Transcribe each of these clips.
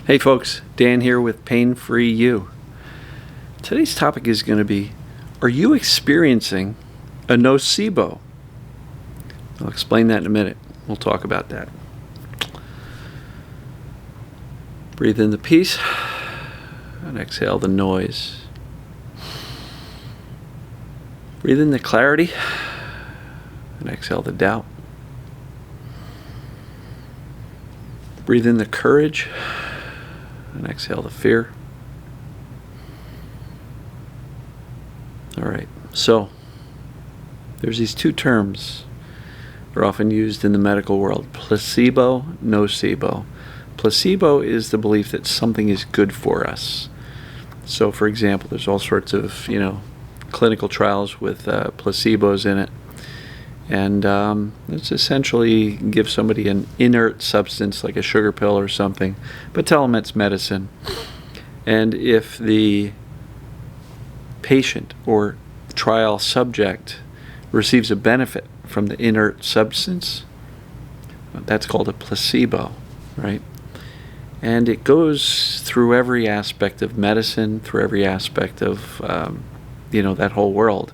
Hey folks, Dan here with Pain Free You. Today's topic is going to be, are you experiencing a nocebo? I'll explain that in a minute. We'll talk about that. Breathe in the peace and exhale the noise. Breathe in the clarity and exhale the doubt. Breathe in the courage and exhale the fear. All right, so there's these two terms that are often used in the medical world: placebo, nocebo. Placebo is the belief that something is good for us. So, for example, there's all sorts of, clinical trials with placebos in it. And it's essentially give somebody an inert substance like a sugar pill or something, but tell them it's medicine. And if the patient or trial subject receives a benefit from the inert substance, that's called a placebo, right? And it goes through every aspect of medicine, through every aspect of, that whole world.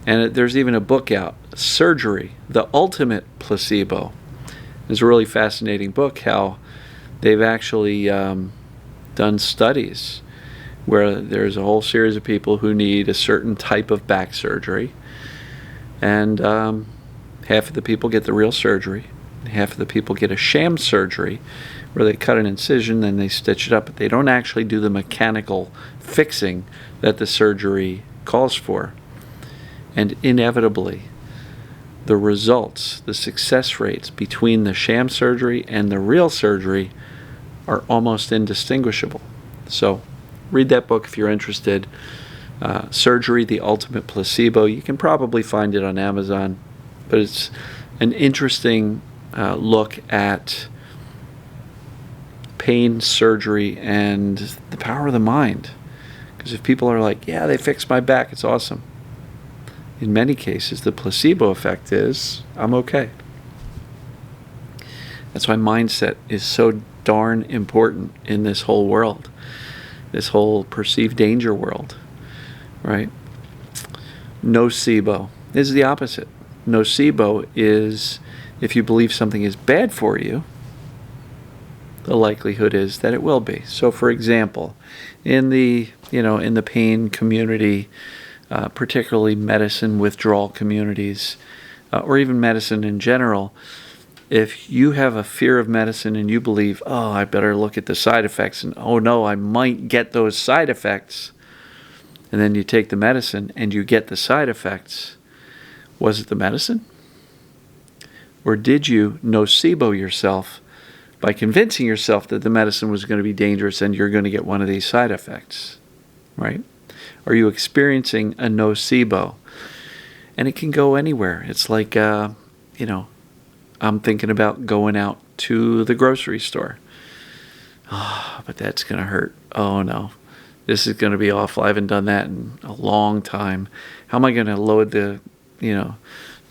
And there's even a book out, Surgery, the Ultimate Placebo. It's a really fascinating book, how they've actually done studies where there's a whole series of people who need a certain type of back surgery. And half of the people get the real surgery. Half of the people get a sham surgery where they cut an incision, then they stitch it up, but they don't actually do the mechanical fixing that the surgery calls for. And inevitably, the results, the success rates between the sham surgery and the real surgery are almost indistinguishable. So read that book if you're interested. Surgery, the Ultimate Placebo. You can probably find it on Amazon, but it's an interesting look at pain, surgery, and the power of the mind. Because if people are like, yeah, they fixed my back, it's awesome. In many cases, the placebo effect is, I'm okay. That's why mindset is so darn important in this whole world, this whole perceived danger world, right? Nocebo is the opposite. Nocebo is if you believe something is bad for you, the likelihood is that it will be. So, for example, in the pain community, particularly medicine withdrawal communities, or even medicine in general, if you have a fear of medicine and you believe, oh, I better look at the side effects, and oh no, I might get those side effects, and then you take the medicine and you get the side effects, was it the medicine? Or did you nocebo yourself by convincing yourself that the medicine was going to be dangerous and you're going to get one of these side effects, right? Are you experiencing a nocebo? And it can go anywhere. It's like, I'm thinking about going out to the grocery store. Oh, but that's going to hurt. Oh, no. This is going to be awful. I haven't done that in a long time. How am I going to load the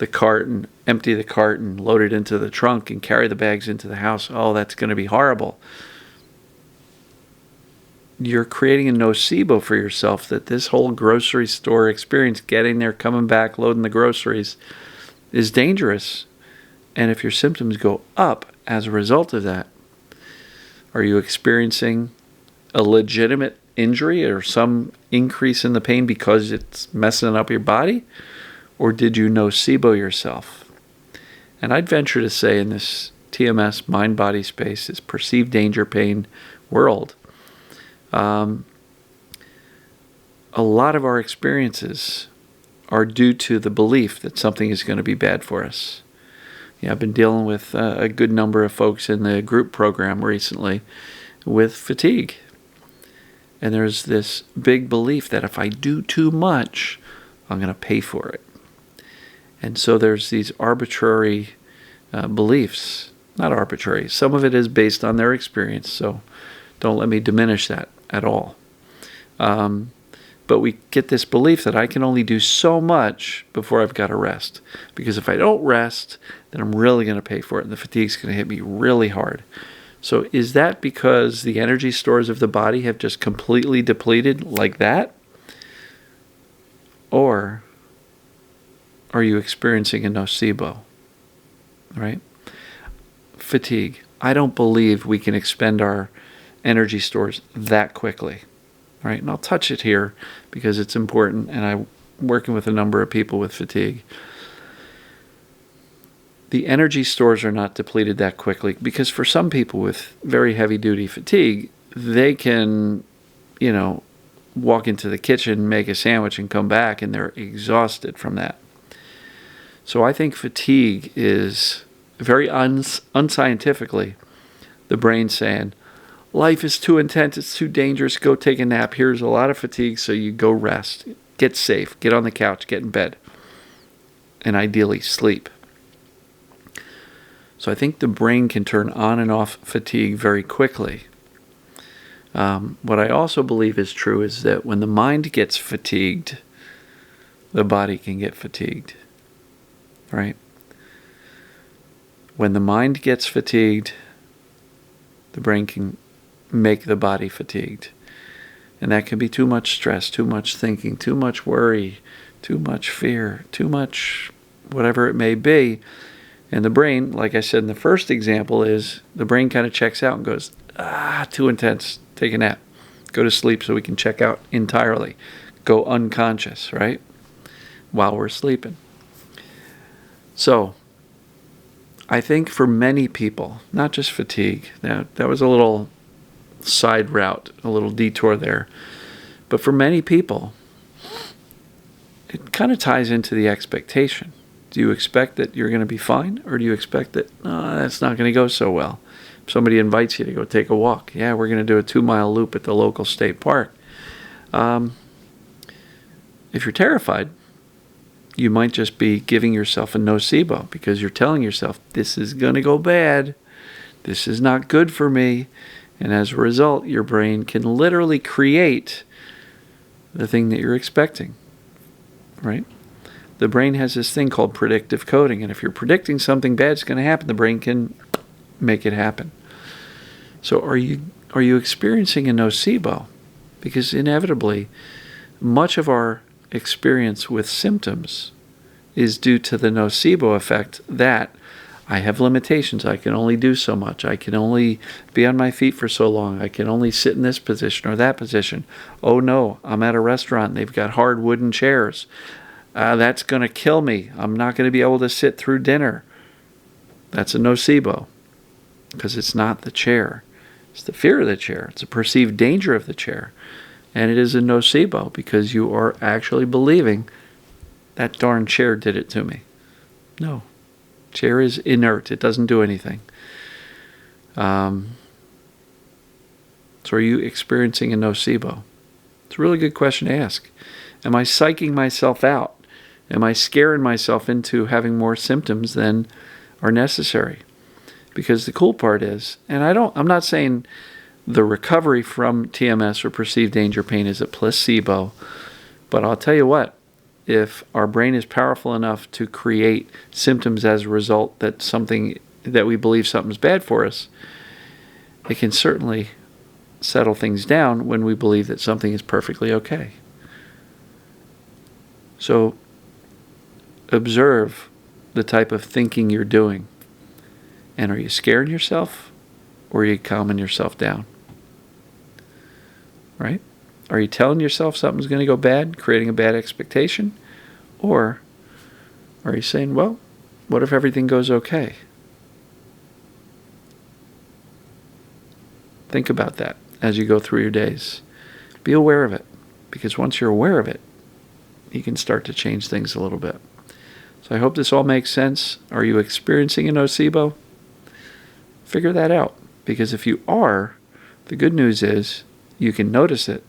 cart and empty the cart and load it into the trunk and carry the bags into the house? Oh, that's going to be horrible. You're creating a nocebo for yourself that this whole grocery store experience, getting there, coming back, loading the groceries, is dangerous. And if your symptoms go up as a result of that, are you experiencing a legitimate injury or some increase in the pain because it's messing up your body? Or did you nocebo yourself? And I'd venture to say in this TMS mind-body space, this perceived danger pain world, a lot of our experiences are due to the belief that something is going to be bad for us. Yeah, I've been dealing with a good number of folks in the group program recently with fatigue. And there's this big belief that if I do too much, I'm going to pay for it. And so there's these arbitrary beliefs. Not arbitrary. Some of it is based on their experience, so don't let me diminish that at all. But we get this belief that I can only do so much before I've got to rest. Because if I don't rest, then I'm really going to pay for it, and the fatigue's going to hit me really hard. So is that because the energy stores of the body have just completely depleted like that? Or are you experiencing a nocebo, right? Fatigue. I don't believe we can expend our energy stores that quickly, right? And I'll touch it here because it's important, and I'm working with a number of people with fatigue. The energy stores are not depleted that quickly because for some people with very heavy-duty fatigue, they can, walk into the kitchen, make a sandwich, and come back, and they're exhausted from that. So I think fatigue is very unscientifically the brain saying, life is too intense, it's too dangerous, go take a nap. Here's a lot of fatigue, so you go rest. Get safe, get on the couch, get in bed, and ideally sleep. So I think the brain can turn on and off fatigue very quickly. What I also believe is true is that when the mind gets fatigued, the body can get fatigued, right? When the mind gets fatigued, the brain can make the body fatigued. And that can be too much stress, too much thinking, too much worry, too much fear, too much whatever it may be. And the brain, like I said in the first example, is the brain kind of checks out and goes, too intense, take a nap. Go to sleep so we can check out entirely. Go unconscious, right? While we're sleeping. So, I think for many people, not just fatigue, that was a little side route, a little detour there, but for many people, it kind of ties into the expectation. Do you expect that you're going to be fine, or do you expect that that's not going to go so well? If somebody invites you to go take a walk, yeah, we're going to do a 2-mile loop at the local state park. If you're terrified, you might just be giving yourself a nocebo because you're telling yourself, this is going to go bad. This is not good for me. And as a result, your brain can literally create the thing that you're expecting, right? The brain has this thing called predictive coding. And if you're predicting something bad is going to happen, the brain can make it happen. So are you experiencing a nocebo? Because inevitably, much of our experience with symptoms is due to the nocebo effect that I have limitations. I can only do so much. I can only be on my feet for so long. I can only sit in this position or that position. Oh no, I'm at a restaurant and they've got hard wooden chairs. That's going to kill me. I'm not going to be able to sit through dinner. That's a nocebo because it's not the chair. It's the fear of the chair. It's a perceived danger of the chair. And it is a nocebo because you are actually believing that darn chair did it to me. No. Chair is inert. It doesn't do anything. So are you experiencing a nocebo? It's a really good question to ask. Am I psyching myself out? Am I scaring myself into having more symptoms than are necessary? Because the cool part is, and I'm not saying the recovery from TMS or perceived danger pain is a placebo, but I'll tell you what, if our brain is powerful enough to create symptoms as a result that we believe something's bad for us, it can certainly settle things down when we believe that something is perfectly okay. So observe the type of thinking you're doing. And are you scaring yourself or are you calming yourself down? Right? Are you telling yourself something's going to go bad, creating a bad expectation? Or are you saying, well, what if everything goes okay? Think about that as you go through your days. Be aware of it, because once you're aware of it, you can start to change things a little bit. So I hope this all makes sense. Are you experiencing a nocebo? Figure that out, because if you are, the good news is you can notice it,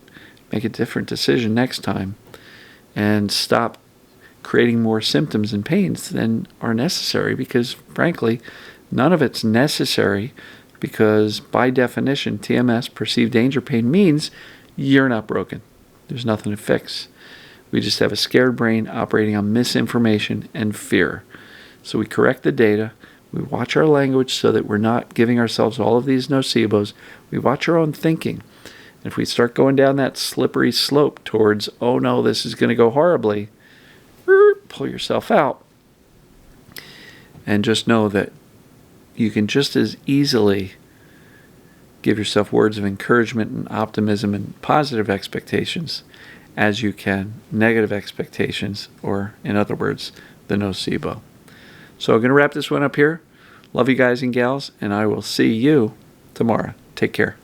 make a different decision next time, and stop creating more symptoms and pains than are necessary, because frankly, none of it's necessary, because by definition, TMS, perceived danger pain, means you're not broken. There's nothing to fix. We just have a scared brain operating on misinformation and fear. So we correct the data, We watch our language so that we're not giving ourselves all of these nocebos. We watch our own thinking. And if we start going down that slippery slope towards, oh no, this is going to go horribly, pull yourself out. And just know that you can just as easily give yourself words of encouragement and optimism and positive expectations as you can negative expectations, or in other words, the nocebo. So I'm going to wrap this one up here. Love you guys and gals, and I will see you tomorrow. Take care.